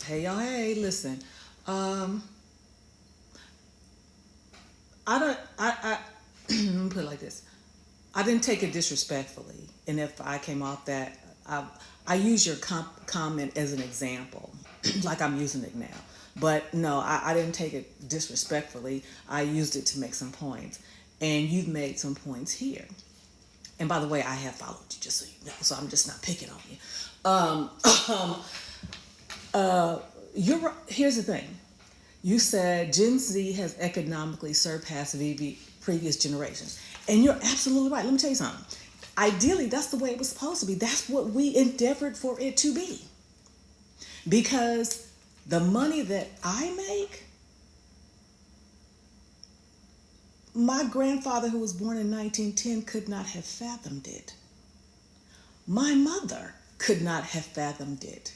Hey y'all, hey, listen. Um, I don't. Let me put it like this. I didn't take it disrespectfully, and if I came off that, I I use your comment as an example, like I'm using it now. But no, I didn't take it disrespectfully. I used it to make some points, and you've made some points here. And by the way, I have followed you, just so you know. So I'm just not picking on you. Um, um, here's the thing. You said Gen Z has economically surpassed previous generations. And you're absolutely right. Let me tell you something. Ideally, that's the way it was supposed to be. That's what we endeavored for it to be. Because the money that I make, my grandfather, who was born in 1910, could not have fathomed it. My mother could not have fathomed it.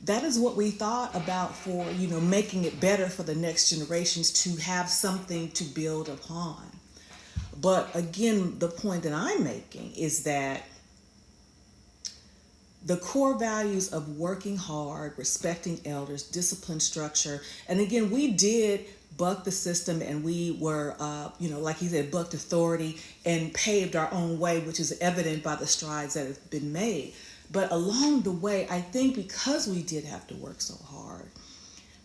That is what we thought about for, making it better for the next generations to have something to build upon. But again, the point that I'm making is that the core values of working hard, respecting elders, discipline, structure, and again, we did buck the system, and we were, like you said, bucked authority and paved our own way, which is evident by the strides that have been made. But along the way, I think because we did have to work so hard,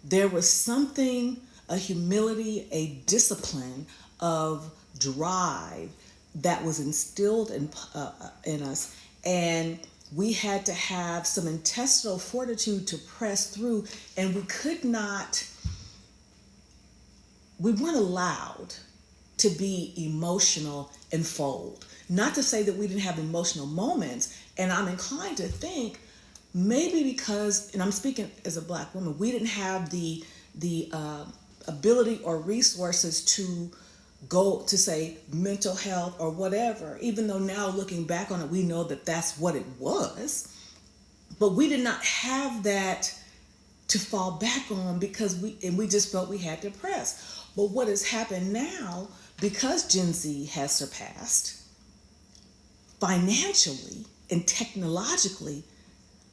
there was something, a humility, a discipline of drive that was instilled in us. And we had to have some intestinal fortitude to press through, and we weren't allowed to be emotional and fold. Not to say that we didn't have emotional moments, and I'm inclined to think maybe because, and I'm speaking as a Black woman, we didn't have the ability or resources to go to say mental health or whatever, even though now looking back on it, we know that that's what it was. But we did not have that to fall back on because we just felt we had to press. But what has happened now, because Gen Z has surpassed financially and technologically,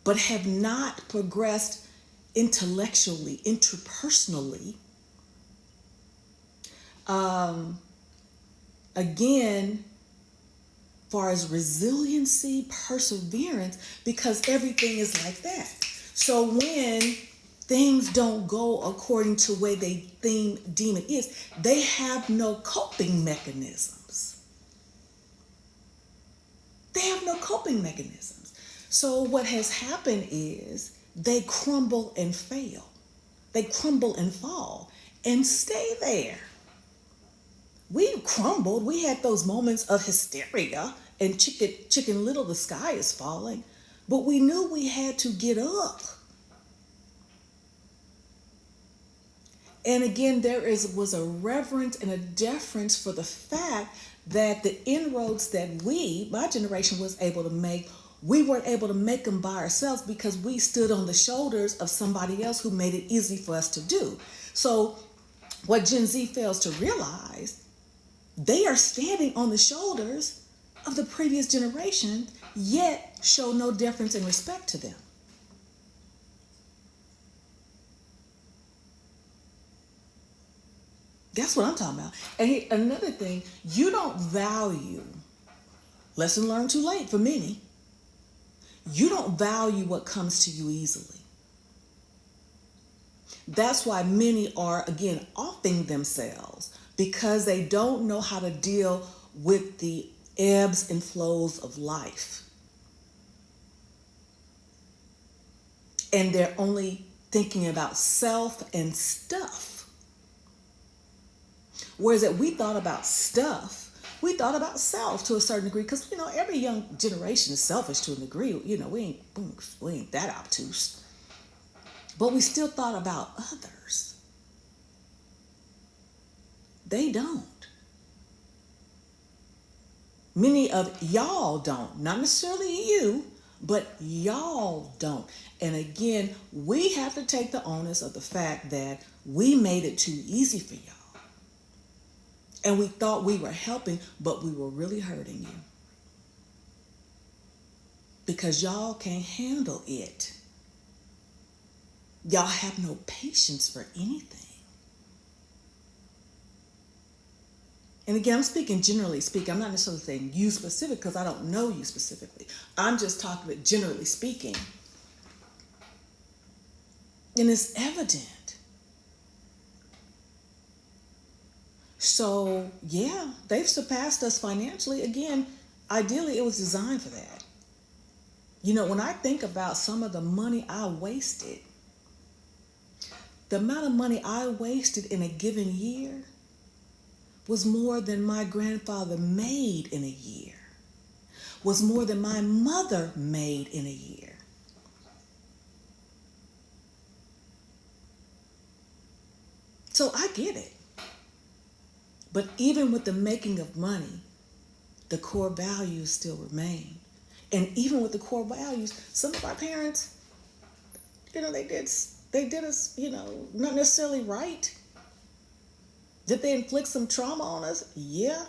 but have not progressed intellectually, interpersonally, again, far as resiliency, perseverance, because everything is like that. So when things don't go according to the way they deem it is, they have no coping mechanisms. They have no coping mechanisms. So what has happened is they crumble and fail. They crumble and fall and stay there. We crumbled. We had those moments of hysteria and chicken little, the sky is falling. But we knew we had to get up. And again, was a reverence and a deference for the fact that the inroads that my generation, was able to make, we weren't able to make them by ourselves because we stood on the shoulders of somebody else who made it easy for us to do. So what Gen Z fails to realize, they are standing on the shoulders of the previous generation, yet show no deference and respect to them. That's what I'm talking about. And another thing, you don't value, lesson learned too late for many, you don't value what comes to you easily. That's why many are, again, offing themselves because they don't know how to deal with the ebbs and flows of life. And they're only thinking about self and stuff. Whereas that we thought about stuff, we thought about self to a certain degree, because every young generation is selfish to a degree. We ain't that obtuse, but we still thought about others. They don't. Many of y'all don't, not necessarily you, but y'all don't. And again, we have to take the onus of the fact that we made it too easy for y'all. And we thought we were helping, but we were really hurting you. Because y'all can't handle it. Y'all have no patience for anything. And again, I'm speaking generally speaking. I'm not necessarily saying you specific because I don't know you specifically. I'm just talking about generally speaking. And it's evident. So, yeah, they've surpassed us financially. Again, ideally, it was designed for that. You know, when I think about some of the money I wasted, the amount of money I wasted in a given year was more than my grandfather made in a year, was more than my mother made in a year. So I get it. But even with the making of money, the core values still remain. And even with the core values, some of our parents, you know, they did us, you know, not necessarily right. Did they inflict some trauma on us? Yeah.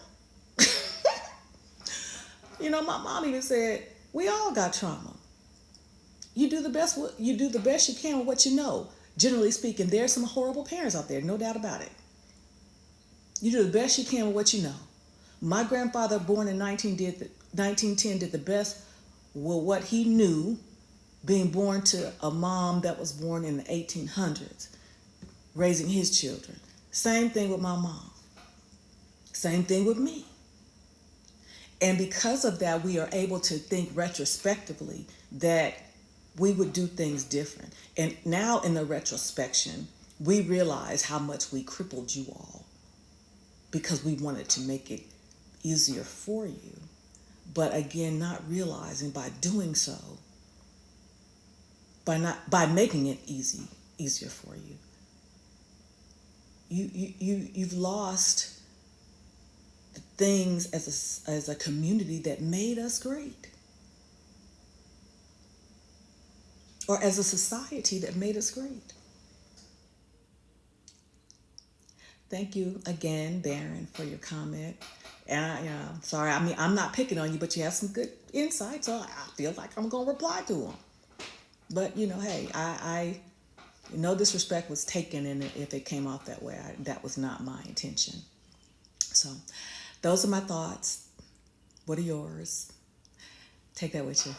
You know, my mom even said, we all got trauma. You do the best you can with what you know. Generally speaking, there's some horrible parents out there, no doubt about it. You do the best you can with what you know. My grandfather, born in 1910, did the best with what he knew, being born to a mom that was born in the 1800s, raising his children. Same thing with my mom. Same thing with me. And because of that, we are able to think retrospectively that we would do things different. And now in the retrospection, we realize how much we crippled you all because we wanted to make it easier for you. But again, not realizing by doing so, by making it easier for you, you've lost the things as a community that made us great, or as a society that made us great. Thank you again, Baron, for your comment. And sorry, I mean, I'm not picking on you, but you have some good insight, so I feel like I'm going to reply to them. But, you know, hey, I no disrespect was taken, and if it came off that way, that was not my intention. So those are my thoughts. What are yours? Take that with you.